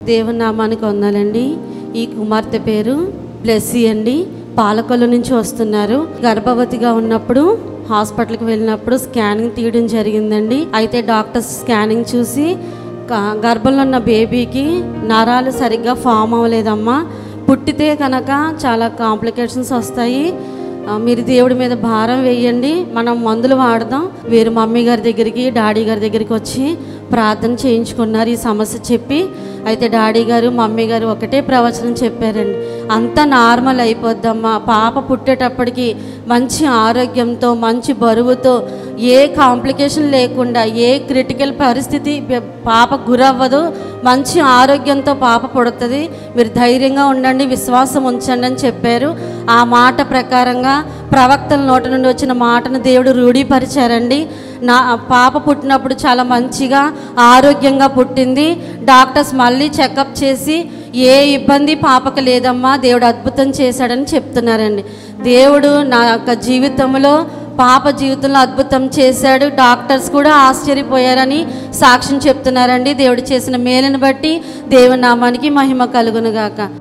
దేవుని నామానికి వందనాలండి. ఈ కుమార్తె పేరు బ్లెస్సీ అండి. పాలకొల్లు నుంచి వస్తున్నారు. గర్భవతిగా ఉన్నప్పుడు హాస్పిటల్కి వెళ్ళినప్పుడు స్కానింగ్ తీయడం జరిగిందండి. అయితే డాక్టర్స్ స్కానింగ్ చూసి గర్భంలో ఉన్న బేబీకి నరాలు సరిగ్గా ఫామ్ అవ్వలేదమ్మా, పుట్టితే కనుక చాలా కాంప్లికేషన్స్ వస్తాయి, మీరు దేవుడి మీద భారం వేయండి, మనం మందులు వాడదాం. వీరు మమ్మీ గారి దగ్గరికి డాడీ గారి దగ్గరికి వచ్చి ప్రార్థన చేయించుకున్నారు ఈ సమస్య చెప్పి. అయితే డాడీ గారు మమ్మీ గారు ఒకటే ప్రవచనం చెప్పారండి, అంతా నార్మల్ అయిపోద్దమ్మా, పాప పుట్టేటప్పటికి మంచి ఆరోగ్యంతో మంచి బరువుతో ఏ కాంప్లికేషన్ లేకుండా ఏ క్రిటికల్ పరిస్థితి పాప గురవ్వదు, మంచి ఆరోగ్యంతో పాప పుడుతుంది, మీరు ధైర్యంగా ఉండండి, విశ్వాసం ఉంచండి అని చెప్పారు. ఆ మాట ప్రకారంగా ప్రవక్తల నోటి నుండి వచ్చిన మాటను దేవుడు రూఢీపరిచారండి. నా పాప పుట్టినప్పుడు చాలా మంచిగా ఆరోగ్యంగా పుట్టింది. డాక్టర్స్ మళ్ళీ చెకప్ చేసి ఏ ఇబ్బంది పాపకు లేదమ్మా, దేవుడు అద్భుతం చేశాడని చెప్తున్నారండి. దేవుడు నా యొక్క జీవితంలో పాప జీవితంలో అద్భుతం చేశాడు. డాక్టర్స్ కూడా ఆశ్చర్యపోయారని సాక్ష్యం చెప్తున్నారండి. దేవుడు చేసిన మేలుని బట్టి దేవుని నామానికి మహిమ కలుగునుగాక.